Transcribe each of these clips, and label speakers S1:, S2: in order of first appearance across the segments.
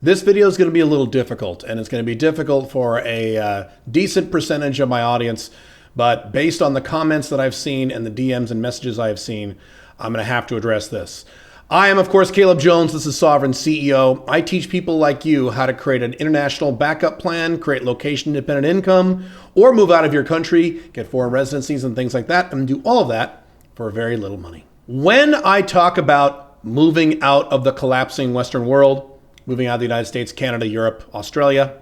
S1: This video is going to be a little difficult, and it's going to be difficult for a decent percentage of my audience, but based on the comments that I've seen and the DMs and messages I have seen, I'm going to have to address this. I am, of course, Caleb Jones. This is Sovereign CEO. I teach people like you how to create an international backup plan, create location-independent income, or move out of your country, get foreign residencies and things like that, and do all of that for very little money. When I talk about moving out of the collapsing Western world, moving out of the United States, Canada, Europe, Australia,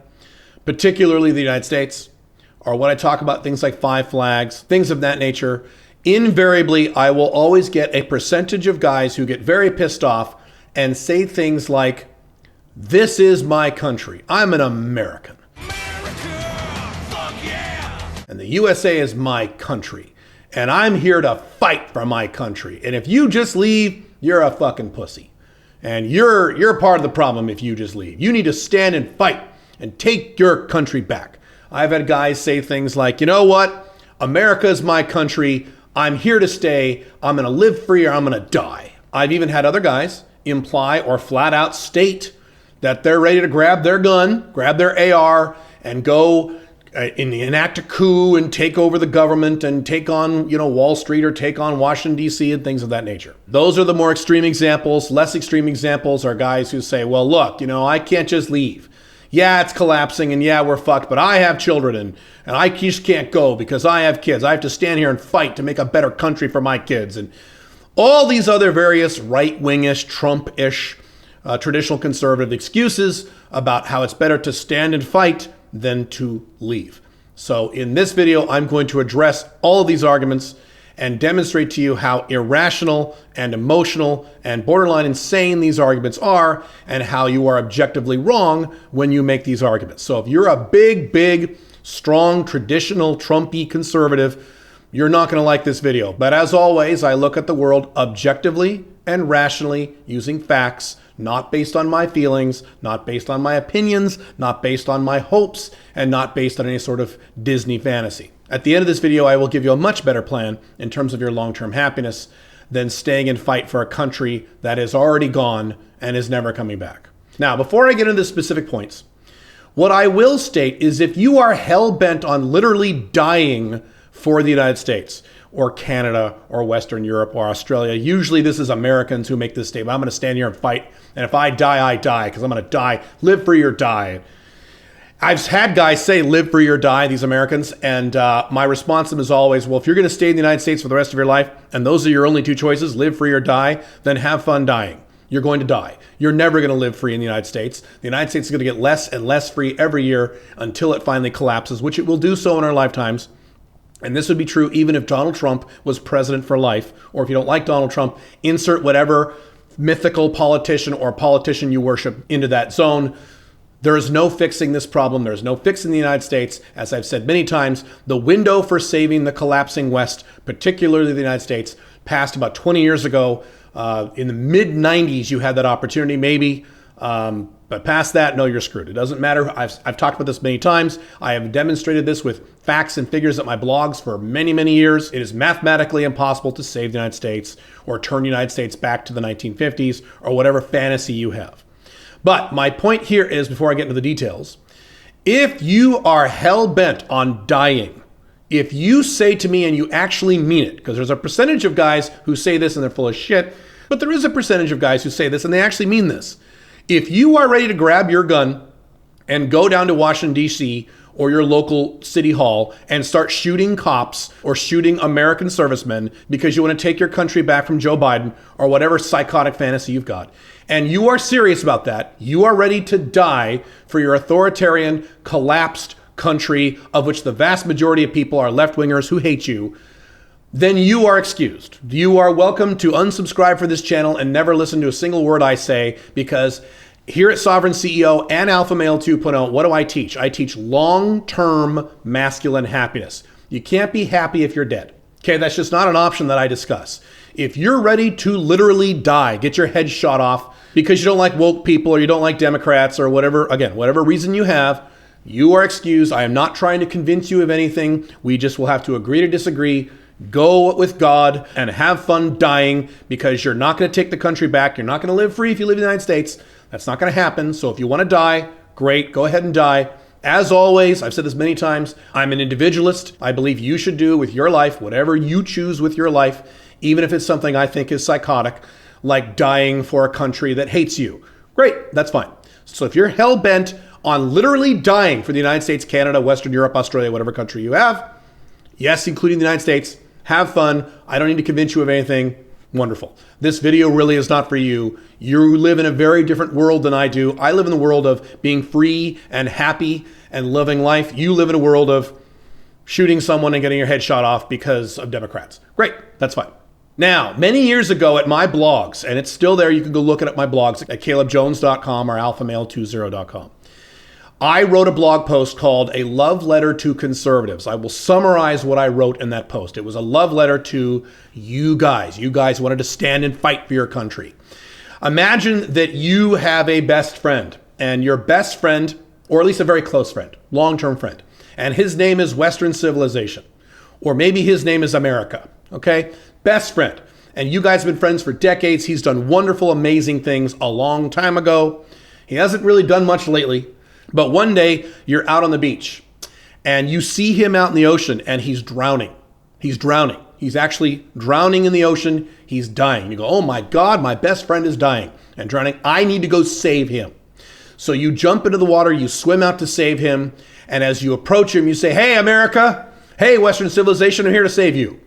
S1: particularly the United States, or when I talk about things like Five Flags, things of that nature, invariably, I will always get a percentage of guys who get very pissed off and say things like, "This is my country. I'm an American. America, fuck yeah! And the USA is my country. And I'm here to fight for my country. And if you just leave, you're a fucking pussy. And you're part of the problem if you just leave. You need to stand and fight and take your country back." I've had guys say things like, "You know what? America is my country. I'm here to stay. I'm going to live free or I'm going to die." I've even had other guys imply or flat out state that they're ready to grab their gun, grab their AR, and go enact a coup and take over the government and take on, Wall Street or take on Washington, D.C. and things of that nature. Those are the more extreme examples. Less extreme examples are guys who say, well, look, I can't just leave. Yeah, it's collapsing and yeah, we're fucked, but I have children and I just can't go because I have kids. I have to stand here and fight to make a better country for my kids. And all these other various right-wingish, Trump-ish, traditional conservative excuses about how it's better to stand and fight than to leave. So in this video, I'm going to address all of these arguments and demonstrate to you how irrational and emotional and borderline insane these arguments are and how you are objectively wrong when you make these arguments. So if you're a big, strong, traditional, Trumpy conservative, you're not going to like this video. But as always, I look at the world objectively and rationally using facts, not based on my feelings, not based on my opinions, not based on my hopes, and not based on any sort of Disney fantasy. At the end of this video, I will give you a much better plan in terms of your long-term happiness than staying and fight for a country that is already gone and is never coming back. Now, before I get into the specific points, what I will state is if you are hell-bent on literally dying for the United States, or Canada, or Western Europe, or Australia. Usually this is Americans who make this statement. I'm going to stand here and fight, and if I die, I die, because I'm going to die. Live free or die. I've had guys say live free or die, these Americans, and my response to them is always, well, if you're going to stay in the United States for the rest of your life, and those are your only two choices, live free or die, then have fun dying. You're going to die. You're never going to live free in the United States. The United States is going to get less and less free every year until it finally collapses, which it will do so in our lifetimes. And this would be true even if Donald Trump was president for life, or if you don't like Donald Trump, insert whatever mythical politician or politician you worship into that zone. There is no fixing this problem. There is no fix in the United States. As I've said many times, the window for saving the collapsing West, particularly the United States, passed about 20 years ago. In the mid-90s, you had that opportunity, maybe. But past that, no, you're screwed. It doesn't matter. I've talked about this many times. I have demonstrated this with facts and figures at my blogs for many years. It is mathematically impossible to save the United States or turn the United States back to the 1950s or whatever fantasy you have. But my point here is, before I get into the details, if you are hell-bent on dying, if you say to me, and you actually mean it, because there's a percentage of guys who say this and they're full of shit, but there is a percentage of guys who say this and they actually mean this. If you are ready to grab your gun and go down to Washington, D.C., or your local city hall and start shooting cops or shooting American servicemen because you want to take your country back from Joe Biden or whatever psychotic fantasy you've got, and you are serious about that, you are ready to die for your authoritarian, collapsed country of which the vast majority of people are left-wingers who hate you, then you are excused. You are welcome to unsubscribe for this channel and never listen to a single word I say, because here at Sovereign CEO and Alpha Male 2.0, what do I teach? I teach long-term masculine happiness. You can't be happy if you're dead. Okay, that's just not an option that I discuss. If you're ready to literally die, get your head shot off because you don't like woke people or you don't like Democrats or whatever, again, whatever reason you have, you are excused. I am not trying to convince you of anything. We just will have to agree to disagree. Go with God and have fun dying, because you're not going to take the country back. You're not going to live free if you live in the United States. That's not going to happen. So if you want to die, great, go ahead and die. As always, I've said this many times, I'm an individualist. I believe you should do with your life whatever you choose with your life, even if it's something I think is psychotic, like dying for a country that hates you. Great, that's fine. So if you're hell-bent on literally dying for the United States, Canada, Western Europe, Australia, whatever country you have, yes, including the United States, have fun. I don't need to convince you of anything. Wonderful. This video really is not for you. You live in a very different world than I do. I live in the world of being free and happy and loving life. You live in a world of shooting someone and getting your head shot off because of Democrats. Great, that's fine. Now, many years ago at my blogs, and it's still there, you can go look it at my blogs at calebjones.com or alphamale20.com. I wrote a blog post called A Love Letter to Conservatives. I will summarize what I wrote in that post. It was a love letter to you guys. You guys wanted to stand and fight for your country. Imagine that you have a best friend, and your best friend, or at least a very close friend, long-term friend, and his name is Western civilization, or maybe his name is America, okay? Best friend. And you guys have been friends for decades. He's done wonderful, amazing things a long time ago. He hasn't really done much lately. But one day you're out on the beach and you see him out in the ocean and he's drowning. He's drowning. He's actually drowning in the ocean. He's dying. You go, oh my God, my best friend is dying and drowning. I need to go save him. So you jump into the water, you swim out to save him. And as you approach him, you say, hey, America, hey, Western civilization, I'm here to save you.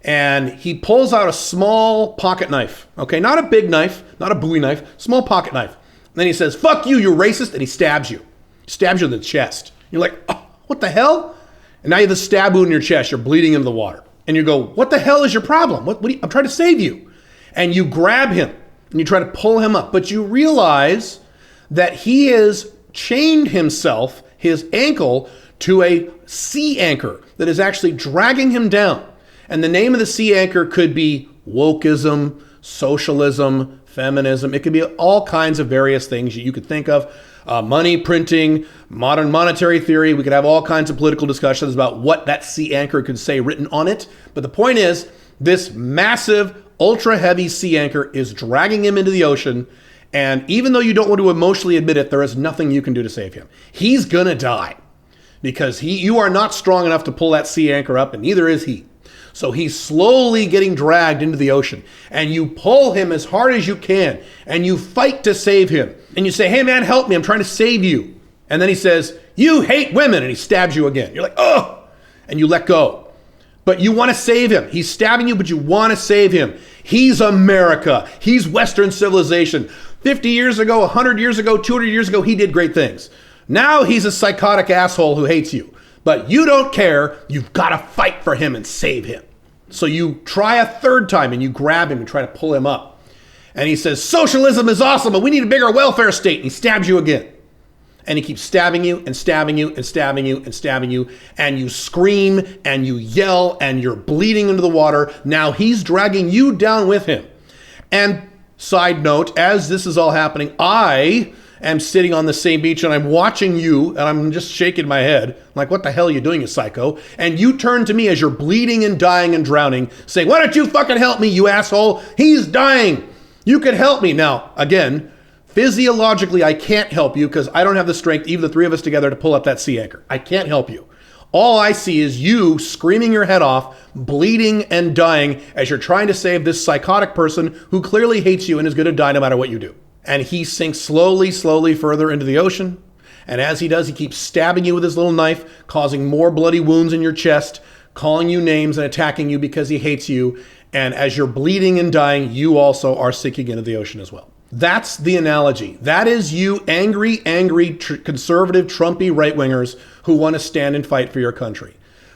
S1: And he pulls out a small pocket knife. Okay, not a big knife, not a Bowie knife, small pocket knife. Then he says, fuck you, you're racist, and he stabs you. He stabs you in the chest. You're like, oh, what the hell? And now you have the stab wound in your chest, you're bleeding into the water. And you go, what the hell is your problem? I'm trying to save you. And you grab him, and you try to pull him up. But you realize that he has chained himself, his ankle, to a sea anchor that is actually dragging him down. And the name of the sea anchor could be wokeism, socialism, feminism. It could be all kinds of various things you could think of. Money printing, modern monetary theory. We could have all kinds of political discussions about what that sea anchor could say written on it. But the point is, this massive, ultra heavy sea anchor is dragging him into the ocean. And even though you don't want to emotionally admit it, there is nothing you can do to save him. He's gonna die because you are not strong enough to pull that sea anchor up, and neither is he. So he's slowly getting dragged into the ocean, and you pull him as hard as you can, and you fight to save him. And you say, hey man, help me, I'm trying to save you. And then he says, you hate women, and he stabs you again. You're like, oh, and you let go. But you want to save him. He's stabbing you, but you want to save him. He's America. He's Western civilization. 50 years ago, 100 years ago, 200 years ago, he did great things. Now he's a psychotic asshole who hates you. But you don't care. You've got to fight for him and save him. So you try a third time and you grab him and try to pull him up. And he says, socialism is awesome, but we need a bigger welfare state. And he stabs you again. And he keeps stabbing you and stabbing you and stabbing you and stabbing you. And you scream and you yell and you're bleeding into the water. Now he's dragging you down with him. And side note, as this is all happening, I am sitting on the same beach and I'm watching you and I'm just shaking my head. I'm like, what the hell are you doing, you psycho? And you turn to me as you're bleeding and dying and drowning, saying, why don't you fucking help me, you asshole? He's dying. You could help me. Now, again, physiologically, I can't help you because I don't have the strength, even the three of us together, to pull up that sea anchor. I can't help you. All I see is you screaming your head off, bleeding and dying as you're trying to save this psychotic person who clearly hates you and is going to die no matter what you do. And he sinks slowly, slowly further into the ocean. And as he does, he keeps stabbing you with his little knife, causing more bloody wounds in your chest, calling you names and attacking you because he hates you. And as you're bleeding and dying, you also are sinking into the ocean as well. That's the analogy. That is you angry, conservative, Trumpy right-wingers who want to stand and fight for your country.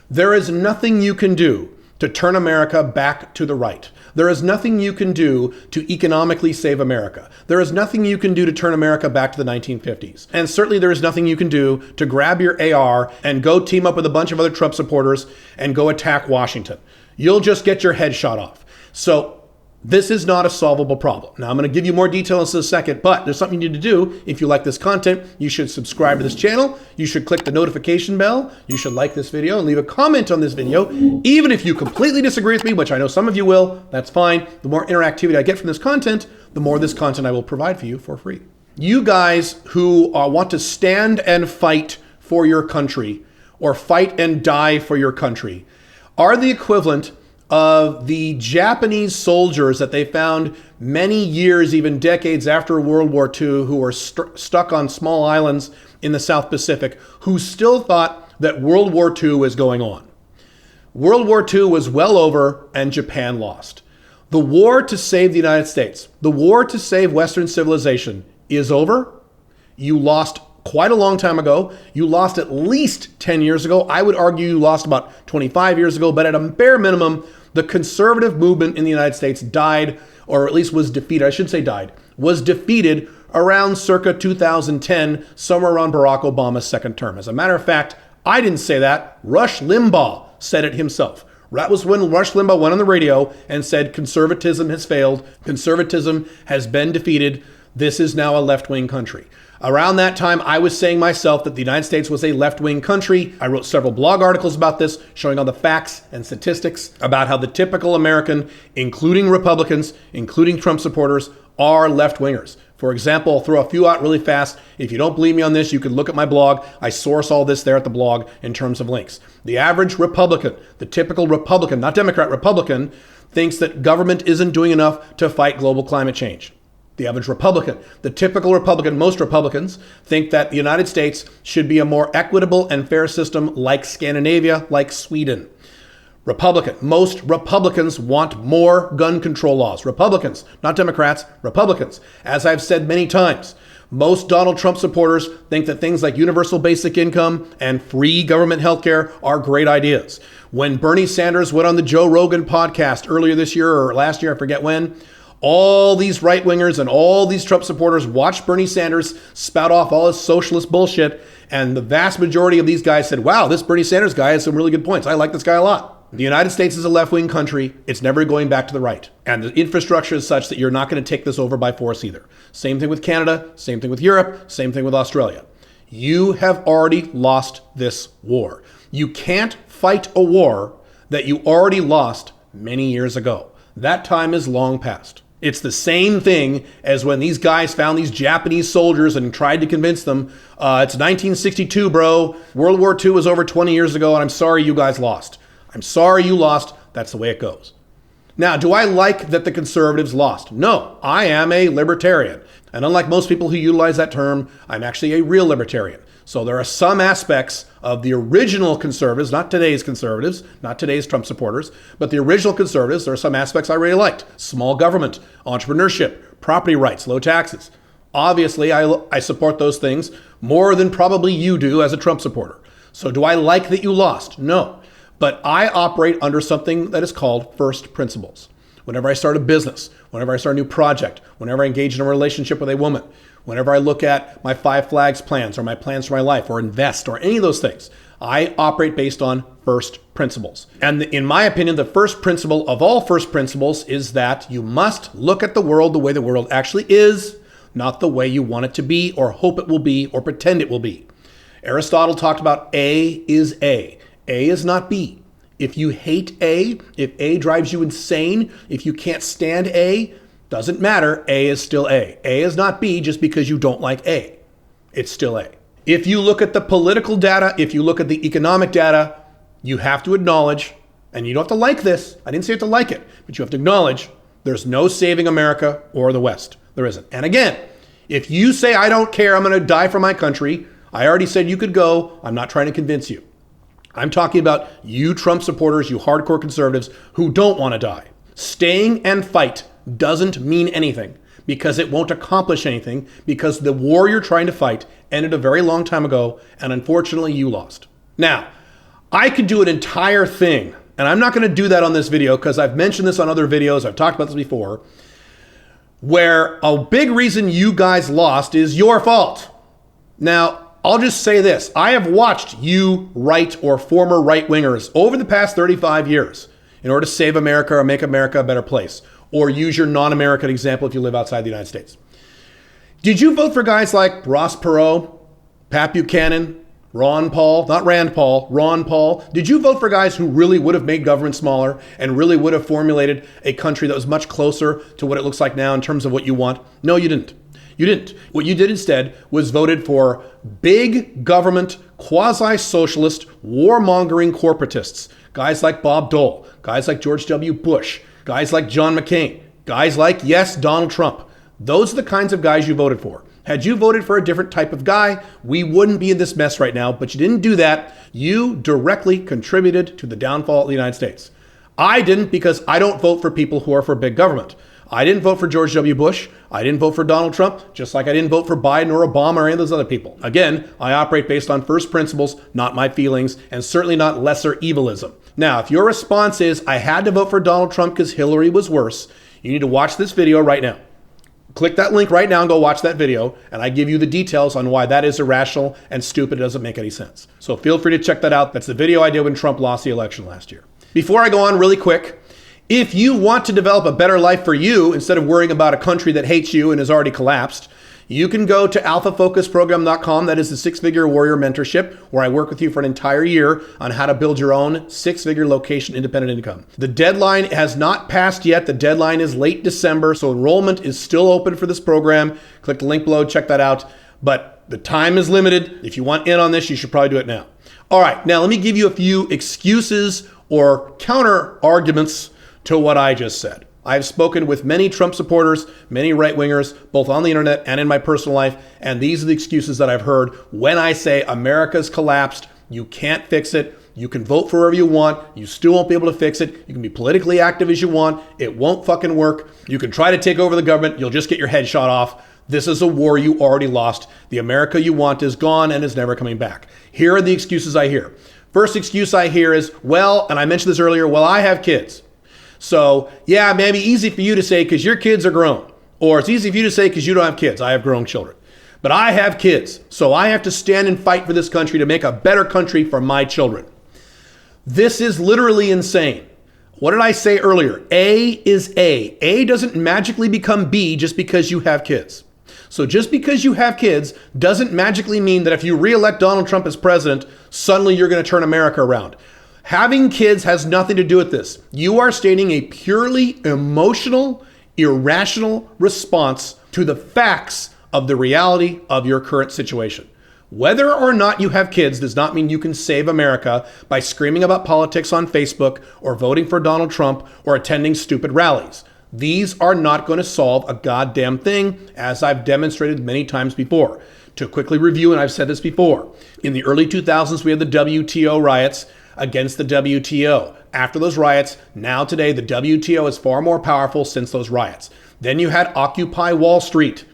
S1: There is nothing you can do to turn America back to the right. There is nothing you can do to economically save America. There is nothing you can do to turn America back to the 1950s. And certainly there is nothing you can do to grab your AR and go team up with a bunch of other Trump supporters and go attack Washington. You'll just get your head shot off. So this is not a solvable problem. Now, I'm going to give you more details in a second, but there's something you need to do. If you like this content, you should subscribe to this channel. You should click the notification bell. You should like this video and leave a comment on this video. Even if you completely disagree with me, which I know some of you will, that's fine. The more interactivity I get from this content, the more this content I will provide for you for free. You guys who want to stand and fight for your country or fight and die for your country are the equivalent of the Japanese soldiers that they found many years, even decades after World War II, who were stuck on small islands in the South Pacific, who still thought that World War II was going on. World War II was well over and Japan lost. The war to save the United States, the war to save Western civilization is over. You lost quite a long time ago. You lost at least 10 years ago. I would argue you lost about 25 years ago, but at a bare minimum, the conservative movement in the United States died, or at least was defeated. I shouldn't say died, was defeated around circa 2010, somewhere around Barack Obama's second term. As a matter of fact, I didn't say that. Rush Limbaugh said it himself. That was when Rush Limbaugh went on the radio and said conservatism has failed. Conservatism has been defeated. This is now a left-wing country. Around that time, I was saying myself that the United States was a left-wing country. I wrote several blog articles about this, showing all the facts and statistics about how the typical American, including Republicans, including Trump supporters, are left-wingers. For example, I'll throw a few out really fast. If you don't believe me on this, you can look at my blog. I source all this there at the blog in terms of links. The average Republican, the typical Republican, not Democrat, Republican, thinks that government isn't doing enough to fight global climate change. The average Republican, the typical Republican, most Republicans think that the United States should be a more equitable and fair system like Scandinavia, like Sweden. Republican, most Republicans want more gun control laws. Republicans, not Democrats, Republicans. As I've said many times, most Donald Trump supporters think that things like universal basic income and free government health care are great ideas. When Bernie Sanders went on the Joe Rogan podcast earlier this year or last year, I forget when, all these right-wingers and all these Trump supporters watched Bernie Sanders spout off all his socialist bullshit, and the vast majority of these guys said, wow, this Bernie Sanders guy has some really good points. I like this guy a lot. The United States is a left-wing country. It's never going back to the right. And the infrastructure is such that you're not going to take this over by force either. Same thing with Canada, same thing with Europe, same thing with Australia. You have already lost this war. You can't fight a war that you already lost many years ago. That time is long past. It's the same thing as when these guys found these Japanese soldiers and tried to convince them, it's 1962, bro. World War II was over 20 years ago, and I'm sorry you guys lost. I'm sorry you lost. That's the way it goes. Now, do I like that the conservatives lost? No, I am a libertarian. And unlike most people who utilize that term, I'm actually a real libertarian. So there are some aspects of the original conservatives, not today's conservatives, not today's Trump supporters, but the original conservatives, there are some aspects I really liked. Small government, entrepreneurship, property rights, low taxes. Obviously, I support those things more than probably you do as a Trump supporter. So do I like that you lost? No. But I operate under something that is called first principles. Whenever I start a business, whenever I start a new project, whenever I engage in a relationship with a woman, whenever I look at my 5 flags plans or my plans for my life or invest or any of those things, I operate based on first principles. And in my opinion, the first principle of all first principles is that you must look at the world the way the world actually is, not the way you want it to be or hope it will be or pretend it will be. Aristotle talked about A is A. A is not B. If you hate A, if A drives you insane, if you can't stand A, doesn't matter. A is still A. A is not B just because you don't like A. It's still A. If you look at the political data, if you look at the economic data, you have to acknowledge, and you don't have to like this, I didn't say you have to like it, but you have to acknowledge there's no saving America or the West. There isn't. And again, if you say, I don't care, I'm going to die for my country, I already said you could go. I'm not trying to convince you. I'm talking about you Trump supporters, you hardcore conservatives who don't want to die. Staying and fight doesn't mean anything because it won't accomplish anything because the war you're trying to fight ended a very long time ago and unfortunately you lost. Now, I could do an entire thing, and I'm not going to do that on this video because I've mentioned this on other videos, I've talked about this before, where a big reason you guys lost is your fault. Now, I'll just say this. I have watched you right or former right-wingers over the past 35 years in order to save America or make America a better place, or use your non-American example if you live outside the United States. Did you vote for guys like Ross Perot, Pat Buchanan, Ron Paul, not Rand Paul, Ron Paul? Did you vote for guys who really would have made government smaller and really would have formulated a country that was much closer to what it looks like now in terms of what you want? No, you didn't. You didn't. What you did instead was voted for big government, quasi-socialist, warmongering corporatists. Guys like Bob Dole, guys like George W. Bush, guys like John McCain, guys like, yes, Donald Trump. Those are the kinds of guys you voted for. Had you voted for a different type of guy, we wouldn't be in this mess right now, but you didn't do that. You directly contributed to the downfall of the United States. I didn't, because I don't vote for people who are for big government. I didn't vote for George W. Bush. I didn't vote for Donald Trump, just like I didn't vote for Biden or Obama or any of those other people. Again, I operate based on first principles, not my feelings, and certainly not lesser evilism. Now, if your response is, I had to vote for Donald Trump because Hillary was worse, you need to watch this video right now. Click that link right now and go watch that video, and I give you the details on why that is irrational and stupid. It doesn't make any sense. So feel free to check that out. That's the video I did when Trump lost the election last year. Before I go on really quick, if you want to develop a better life for you instead of worrying about a country that hates you and has already collapsed, you can go to alphafocusprogram.com. That is the six-figure warrior mentorship, where I work with you for an entire year on how to build your own six-figure location independent income. The deadline has not passed yet. The deadline is late December, so enrollment is still open for this program. Click the link below, check that out. But the time is limited. If you want in on this, you should probably do it now. All right, now let me give you a few excuses or counter arguments to what I just said. I've spoken with many Trump supporters, many right-wingers, both on the internet and in my personal life, and these are the excuses that I've heard when I say America's collapsed, you can't fix it, you can vote for whoever you want, you still won't be able to fix it, you can be politically active as you want, it won't fucking work, you can try to take over the government, you'll just get your head shot off. This is a war you already lost. The America you want is gone and is never coming back. Here are the excuses I hear. First excuse I hear is, well, and I mentioned this earlier, well, I have kids. So, yeah, it may be easy for you to say because your kids are grown. Or it's easy for you to say because you don't have kids. I have grown children. But I have kids. So I have to stand and fight for this country to make a better country for my children. This is literally insane. What did I say earlier? A is A. A doesn't magically become B just because you have kids. So just because you have kids doesn't magically mean that if you re-elect Donald Trump as president, suddenly you're going to turn America around. Having kids has nothing to do with this. You are stating a purely emotional, irrational response to the facts of the reality of your current situation. Whether or not you have kids does not mean you can save America by screaming about politics on Facebook or voting for Donald Trump or attending stupid rallies. These are not going to solve a goddamn thing, as I've demonstrated many times before. To quickly review, and I've said this before, in the early 2000s, we had the WTO riots against the WTO. After those riots, now today, the WTO is far more powerful since those riots. Then you had Occupy Wall Street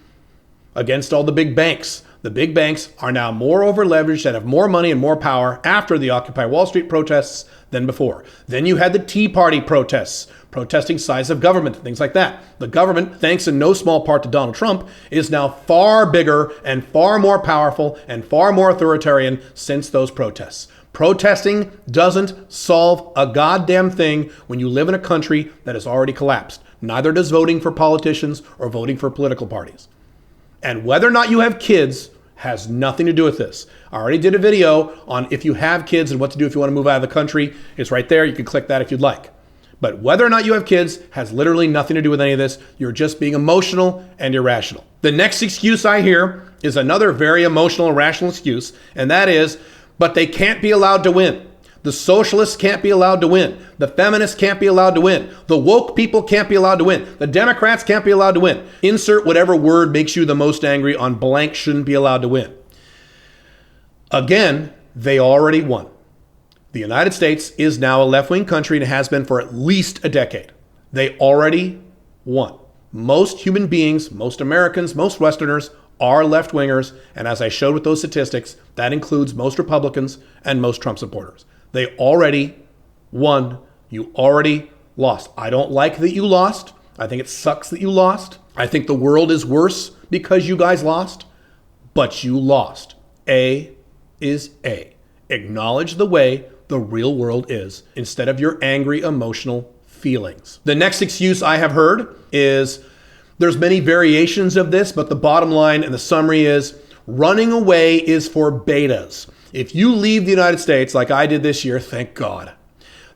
S1: against all the big banks. The big banks are now more over-leveraged and have more money and more power after the Occupy Wall Street protests than before. Then you had the Tea Party protests, protesting size of government, things like that. The government, thanks in no small part to Donald Trump, is now far bigger and far more powerful and far more authoritarian since those protests. Protesting doesn't solve a goddamn thing when you live in a country that has already collapsed. Neither does voting for politicians or voting for political parties. And whether or not you have kids has nothing to do with this. I already did a video on if you have kids and what to do if you want to move out of the country. It's right there. You can click that if you'd like. But whether or not you have kids has literally nothing to do with any of this. You're just being emotional and irrational. The next excuse I hear is another very emotional and rational excuse, and that is, but they can't be allowed to win. The socialists can't be allowed to win. The feminists can't be allowed to win. The woke people can't be allowed to win. The Democrats can't be allowed to win. Insert whatever word makes you the most angry on blank shouldn't be allowed to win. Again, they already won. The United States is now a left-wing country and it has been for at least a decade. They already won. Most human beings, most Americans, most Westerners are left-wingers, and as I showed with those statistics, that includes most Republicans and most Trump supporters. They already won. You already lost. I don't like that you lost. I think it sucks that you lost. I think the world is worse because you guys lost, but you lost. A is A. Acknowledge the way the real world is instead of your angry, emotional feelings. The next excuse I have heard is, there's many variations of this, but the bottom line and the summary is, running away is for betas. If you leave the United States like I did this year, thank God,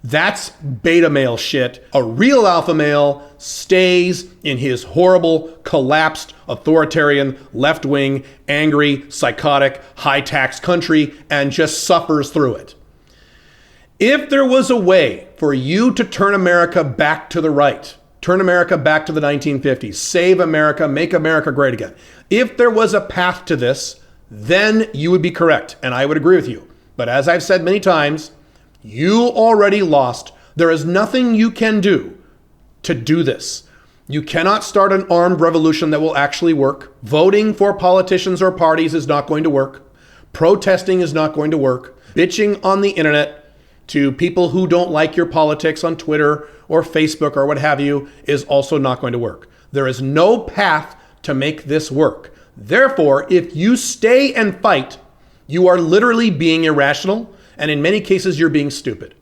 S1: That's beta male shit. A real alpha male stays in his horrible, collapsed, authoritarian, left-wing, angry, psychotic, high-tax country and just suffers through it. If there was a way for you to turn America back to the right, turn America back to the 1950s, save America, make America great again, if there was a path to this, then you would be correct, and I would agree with you. But as I've said many times, you already lost. There is nothing you can do to do this. You cannot start an armed revolution that will actually work. Voting for politicians or parties is not going to work. Protesting is not going to work. Bitching on the internet to people who don't like your politics on Twitter or Facebook or what have you is also not going to work. There is no path to make this work. Therefore, if you stay and fight, you are literally being irrational, and in many cases, you're being stupid.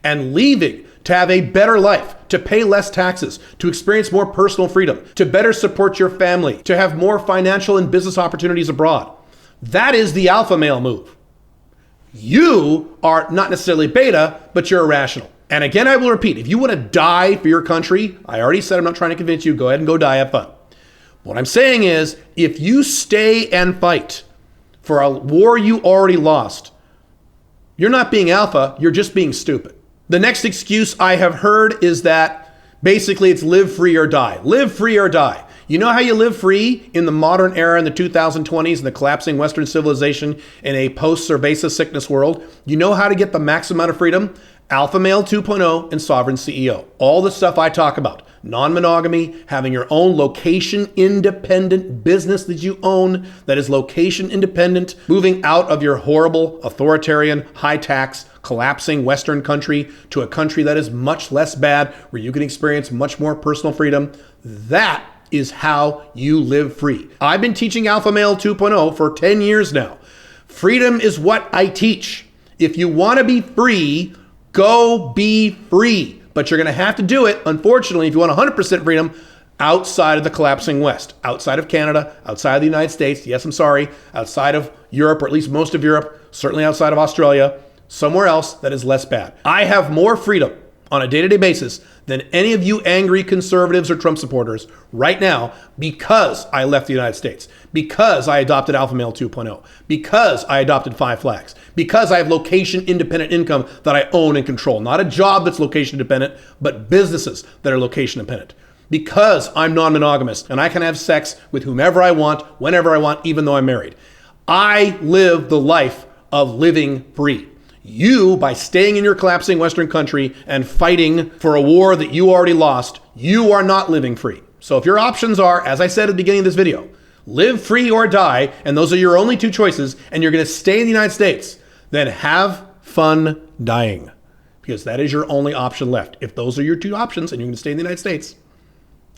S1: And leaving to have a better life, to pay less taxes, to experience more personal freedom, to better support your family, to have more financial and business opportunities abroad. That is the alpha male move. You are not necessarily beta, but you're irrational. And again, I will repeat, if you want to die for your country, I already said I'm not trying to convince you, go ahead and go die, have fun. What I'm saying is, if you stay and fight for a war you already lost, you're not being alpha, you're just being stupid. The next excuse I have heard is that basically it's live free or die. Live free or die. You know how you live free in the modern era in the 2020s in the collapsing Western civilization in a post-cerveza sickness world? You know how to get the max amount of freedom? Alpha Male 2.0 and Sovereign CEO. All the stuff I talk about. Non-monogamy, having your own location-independent business that you own that is location-independent, moving out of your horrible, authoritarian, high-tax, collapsing Western country to a country that is much less bad, where you can experience much more personal freedom. That is how you live free. I've been teaching Alpha Male 2.0 for 10 years now. Freedom is what I teach. If you want to be free, go be free. But you're going to have to do it, unfortunately, if you want 100% freedom, outside of the collapsing West, outside of Canada, outside of the United States, yes, I'm sorry, outside of Europe, or at least most of Europe, certainly outside of Australia, somewhere else that is less bad. I have more freedom on a day-to-day basis than any of you angry conservatives or Trump supporters right now because I left the United States, because I adopted Alpha Male 2.0, because I adopted Five Flags, because I have location-independent income that I own and control. Not a job that's location-dependent, but businesses that are location-dependent. Because I'm non-monogamous and I can have sex with whomever I want, whenever I want, even though I'm married. I live the life of living free. You, by staying in your collapsing Western country and fighting for a war that you already lost, you are not living free. So if your options are, as I said at the beginning of this video, live free or die, and those are your only two choices, and you're going to stay in the United States, then have fun dying, because that is your only option left. If those are your two options and you're going to stay in the United States,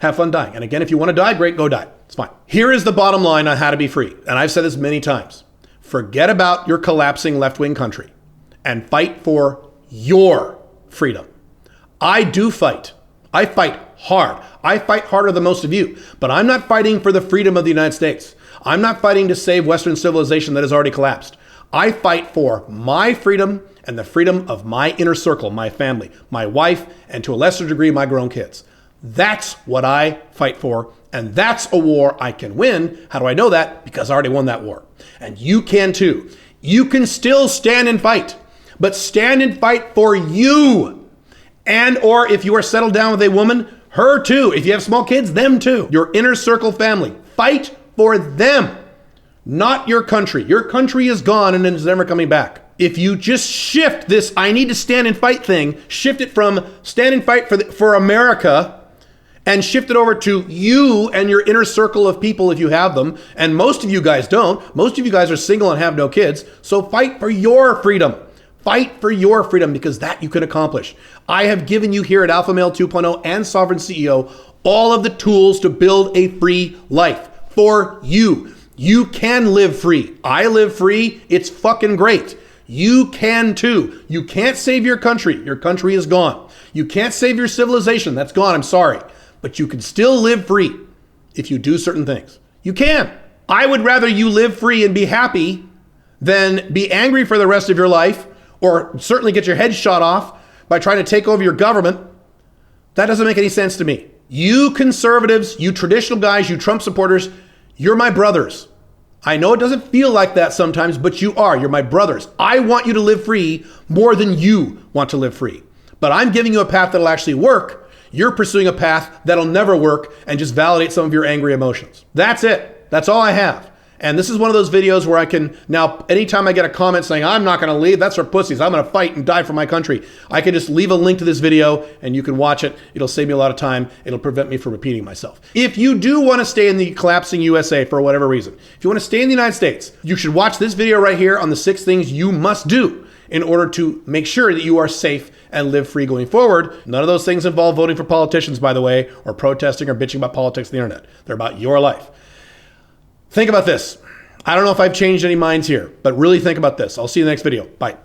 S1: have fun dying. And again, if you want to die, great, go die. It's fine. Here is the bottom line on how to be free. And I've said this many times. Forget about your collapsing left-wing country and fight for your freedom. I do fight. I fight hard. I fight harder than most of you, but I'm not fighting for the freedom of the United States. I'm not fighting to save Western civilization that has already collapsed. I fight for my freedom and the freedom of my inner circle, my family, my wife, and to a lesser degree, my grown kids. That's what I fight for, and that's a war I can win. How do I know that? Because I already won that war. And you can too. You can still stand and fight, but stand and fight for you. And or if you are settled down with a woman, her too. If you have small kids, them too. Your inner circle family. Fight for them, not your country. Your country is gone and is never coming back. If you just shift this I need to stand and fight thing, shift it from stand and fight for America, and shift it over to you and your inner circle of people if you have them. And most of you guys don't. Most of you guys are single and have no kids. So fight for your freedom. Fight for your freedom, because that you can accomplish. I have given you here at Alpha Male 2.0 and Sovereign CEO all of the tools to build a free life for you. You can live free. I live free. It's fucking great. You can too. You can't save your country. Your country is gone. You can't save your civilization. That's gone. I'm sorry. But you can still live free if you do certain things. You can. I would rather you live free and be happy than be angry for the rest of your life, or certainly get your head shot off by trying to take over your government, that doesn't make any sense to me. You conservatives, you traditional guys, you Trump supporters, you're my brothers. I know it doesn't feel like that sometimes, but you are. You're my brothers. I want you to live free more than you want to live free. But I'm giving you a path that'll actually work. You're pursuing a path that'll never work and just validate some of your angry emotions. That's it. That's all I have. And this is one of those videos where I can now, anytime I get a comment saying, I'm not going to leave, that's for pussies, I'm going to fight and die for my country, I can just leave a link to this video and you can watch it. It'll save me a lot of time. It'll prevent me from repeating myself. If you do want to stay in the collapsing USA for whatever reason, if you want to stay in the United States, you should watch this video right here on the 6 things you must do in order to make sure that you are safe and live free going forward. None of those things involve voting for politicians, by the way, or protesting or bitching about politics on the internet. They're about your life. Think about this. I don't know if I've changed any minds here, but really think about this. I'll see you in the next video. Bye.